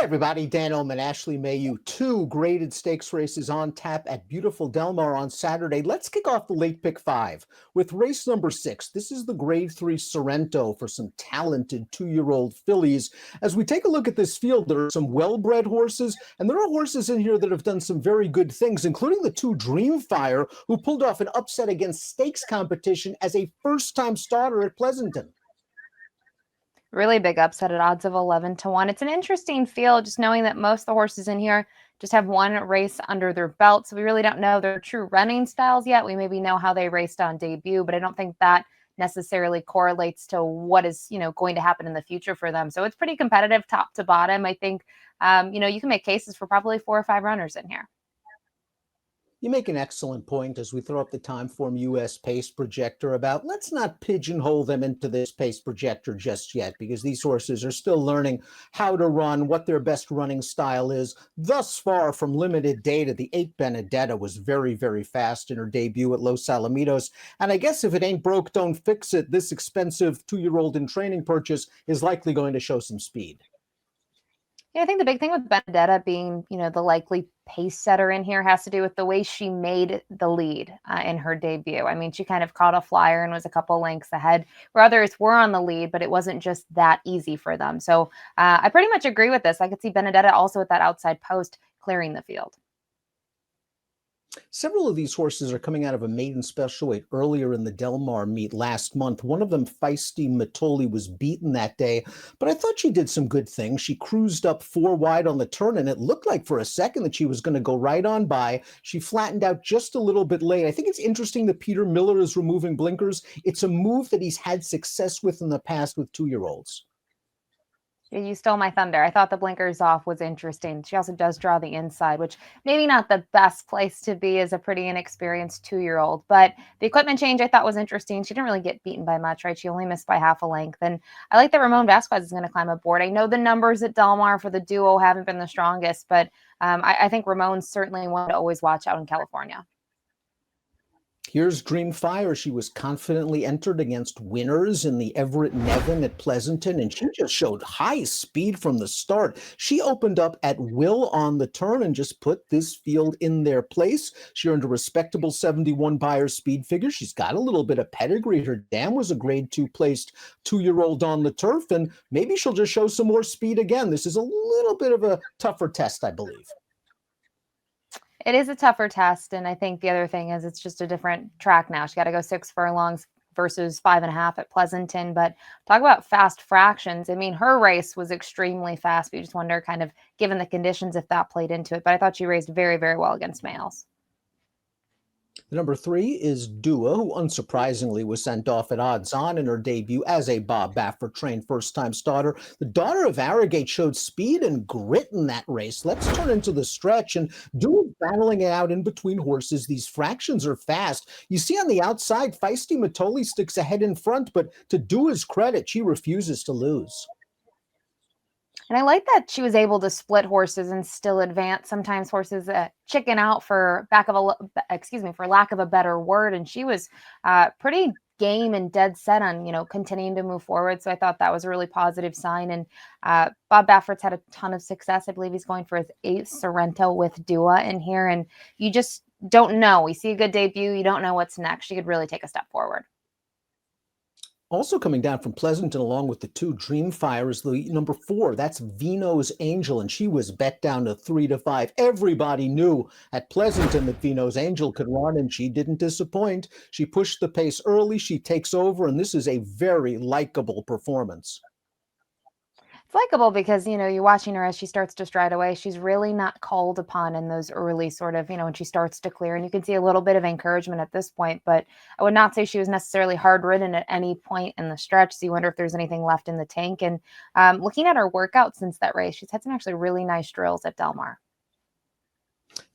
Hi, everybody. Dan Illman, Ashley Mailloux. Two graded stakes races on tap at beautiful Del Mar on Saturday. Let's kick off the late pick five with race number 6. This is the grade 3 Sorrento for some talented 2-year-old fillies. As we take a look at this field, there are some well-bred horses, and there are horses in here that have done some very good things, including the 2 Dreamfire, who pulled off an upset against stakes competition as a first-time starter at Pleasanton. Really big upset at odds of 11-1. It's an interesting field, just knowing that most of the horses in here just have one race under their belt. So we really don't know their true running styles yet. We maybe know how they raced on debut, but I don't think that necessarily correlates to what is, going to happen in the future for them. So it's pretty competitive top to bottom. I think, you can make cases for probably 4 or 5 runners in here. You make an excellent point as we throw up the Timeform US pace projector about let's not pigeonhole them into this pace projector just yet, because these horses are still learning how to run, what their best running style is. Thus far, from limited data, the 8 Benedetta was very, very fast in her debut at Los Alamitos. And I guess if it ain't broke, don't fix it. This expensive 2-year-old in training purchase is likely going to show some speed. Yeah, I think the big thing with Benedetta being, the likely pace setter in here has to do with the way she made the lead in her debut. I mean, she kind of caught a flyer and was a couple lengths ahead where others were on the lead, but it wasn't just that easy for them. So I pretty much agree with this. I could see Benedetta also at that outside post clearing the field. Several of these horses are coming out of a maiden special weight earlier in the Del Mar meet last month. One of them, Feisty Matoli, was beaten that day, but I thought she did some good things. She cruised up 4 wide on the turn, and it looked like for a second that she was going to go right on by. She flattened out just a little bit late. I think it's interesting that Peter Miller is removing blinkers. It's a move that he's had success with in the past with 2-year-olds. You stole my thunder. I thought the blinkers off was interesting. She also does draw the inside, which maybe not the best place to be as a pretty inexperienced 2-year-old. But the equipment change I thought was interesting. She didn't really get beaten by much, right? She only missed by half a length. And I like that Ramon Vasquez is going to climb aboard. I know the numbers at Del Mar for the duo haven't been the strongest, but I think Ramon's certainly one to always watch out in California. Here's Dreamfire. She was confidently entered against winners in the Everett Nevin at Pleasanton, and she just showed high speed from the start. She opened up at will on the turn and just put this field in their place. She earned a respectable 71 Beyer speed figure. She's got a little bit of pedigree. Her dam was a grade 2 placed 2-year-old on the turf, and maybe she'll just show some more speed again. This is a little bit of a tougher test, I believe. It is a tougher test, and I think the other thing is it's just a different track now. She got to go 6 furlongs versus 5.5 at Pleasanton. But talk about fast fractions. I mean, her race was extremely fast. But you just wonder, kind of given the conditions, if that played into it. But I thought she raced very, very well against males. The number 3 is Dua, who unsurprisingly was sent off at odds on in her debut as a Bob Baffert-trained first-time starter. The daughter of Arrogate showed speed and grit in that race. Let's turn into the stretch, and Dua battling it out in between horses. These fractions are fast. You see on the outside, Feisty Matoli sticks ahead in front, but to Dua's credit, she refuses to lose. And I like that she was able to split horses and still advance. Sometimes horses chicken out for lack of a better word. And she was pretty game and dead set on, continuing to move forward. So I thought that was a really positive sign. And Bob Baffert's had a ton of success. I believe he's going for his 8th Sorrento with Dua in here. And you just don't know. We see a good debut. You don't know what's next. She could really take a step forward. Also coming down from Pleasanton along with the 2 Dreamfire is the number 4. That's Vino's Angel, and she was bet down to 3-5. Everybody knew at Pleasanton that Vino's Angel could run, and she didn't disappoint. She pushed the pace early. She takes over, and this is a very likable performance. It's likable because, you're watching her as she starts to stride away. She's really not called upon in those early sort of, when she starts to clear. And you can see a little bit of encouragement at this point, but I would not say she was necessarily hard ridden at any point in the stretch. So you wonder if there's anything left in the tank. And looking at her workout since that race, she's had some actually really nice drills at Del Mar.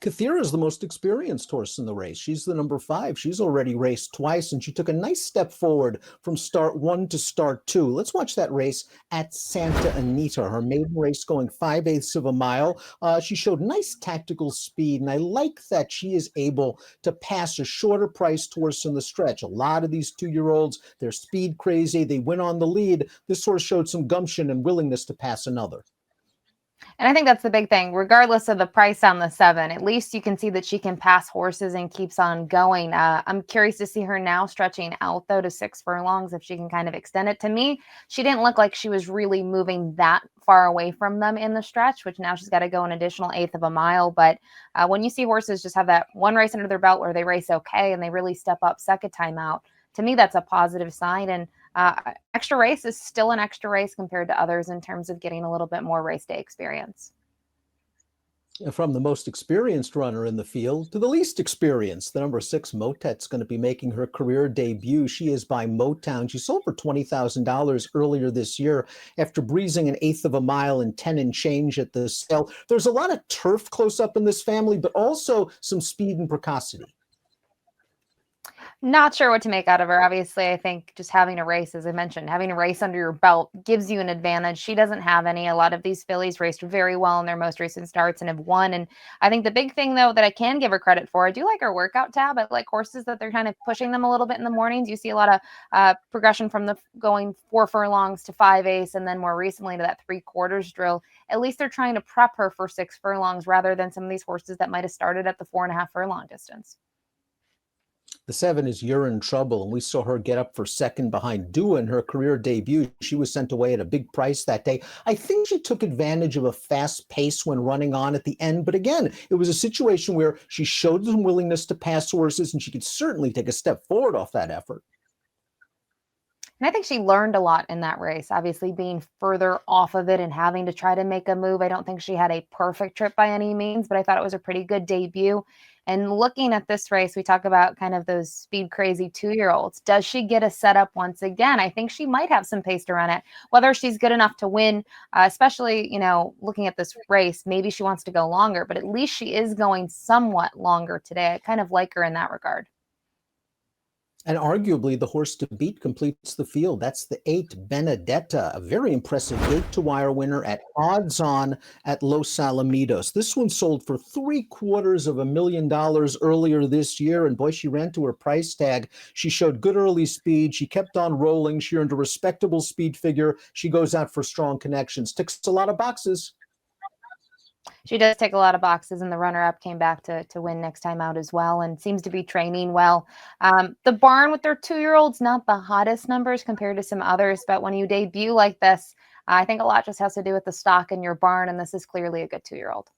Cathira is the most experienced horse in the race. She's the number 5. She's already raced twice, and she took a nice step forward from start 1 to start 2. Let's watch that race at Santa Anita. Her maiden race going 5/8 of a mile. She showed nice tactical speed, and I like that she is able to pass a shorter priced horse in the stretch. A lot of these 2-year-olds, they're speed crazy. They win on the lead. This horse showed some gumption and willingness to pass another. And I think that's the big thing. Regardless of the price on the 7, at least you can see that she can pass horses and keeps on going. I'm curious to see her now stretching out, though, to 6 furlongs, if she can kind of extend it. To me, she didn't look like she was really moving that far away from them in the stretch, which now she's got to go an additional eighth of a mile. But when you see horses just have that one race under their belt where they race okay and they really step up second time out, to me, that's a positive sign. And extra race is still an extra race compared to others in terms of getting a little bit more race day experience. From the most experienced runner in the field to the least experienced, the number 6 Motet's going to be making her career debut. She is by Motown. She sold for $20,000 earlier this year after breezing an eighth of a mile and 10 and change at the sale. There's a lot of turf close up in this family, but also some speed and precocity. Not sure what to make out of her. Obviously, I think just having a race, as I mentioned, having a race under your belt gives you an advantage. She doesn't have any. A lot of these fillies raced very well in their most recent starts and have won. And I think the big thing, though, that I can give her credit for, I do like her workout tab. I like horses that they're kind of pushing them a little bit in the mornings. You see a lot of progression from the going 4 furlongs to 5/8, and then more recently to that 3/4 drill. At least they're trying to prep her for 6 furlongs rather than some of these horses that might have started at the 4.5 furlong distance. The 7 is Youre In Trouble, and we saw her get up for second behind Dua in her career debut. She was sent away at a big price that day. I think she took advantage of a fast pace when running on at the end, but again, it was a situation where she showed some willingness to pass horses, and she could certainly take a step forward off that effort. And I think she learned a lot in that race, obviously being further off of it and having to try to make a move. I don't think she had a perfect trip by any means, but I thought it was a pretty good debut. And looking at this race, we talk about kind of those speed crazy 2-year-olds. Does she get a setup once again? I think she might have some pace to run it. Whether she's good enough to win, especially, looking at this race, maybe she wants to go longer, but at least she is going somewhat longer today. I kind of like her in that regard. And arguably, the horse to beat completes the field. That's the 8, Benedetta, a very impressive gate-to-wire winner at odds on at Los Alamitos. This one sold for $750,000 earlier this year, and boy, she ran to her price tag. She showed good early speed. She kept on rolling. She earned a respectable speed figure. She goes out for strong connections. Ticks a lot of boxes. She does take a lot of boxes, and the runner-up came back to win next time out as well, and seems to be training well. The barn with their 2-year-olds, not the hottest numbers compared to some others, but when you debut like this, I think a lot just has to do with the stock in your barn, and this is clearly a good 2-year-old.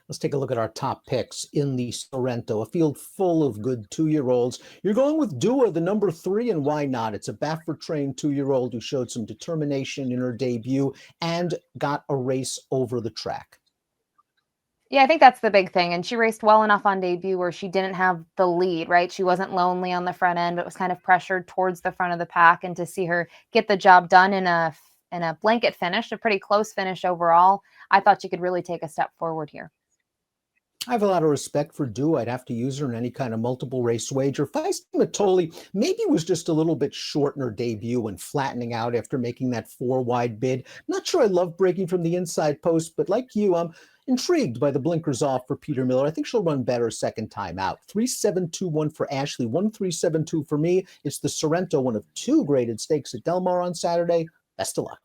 Let's take a look at our top picks in the Sorrento, a field full of good 2-year-olds. You're going with Dua, the number 3, and why not? It's a Baffer-trained 2-year-old who showed some determination in her debut and got a race over the track. Yeah, I think that's the big thing. And she raced well enough on debut where she didn't have the lead, right? She wasn't lonely on the front end, but was kind of pressured towards the front of the pack. And to see her get the job done in a blanket finish, a pretty close finish overall, I thought she could really take a step forward here. I have a lot of respect for Dua. I'd have to use her in any kind of multiple race wager. Feisty Matoli maybe was just a little bit short in her debut and flattening out after making that 4-wide bid. Not sure I love breaking from the inside post, but like you, I'm intrigued by the blinkers off for Peter Miller. I think she'll run better second time out. 3-7-2-1 for Ashley, 1-3-7-2 for me. It's the Sorrento, one of 2 graded stakes at Del Mar on Saturday. Best of luck.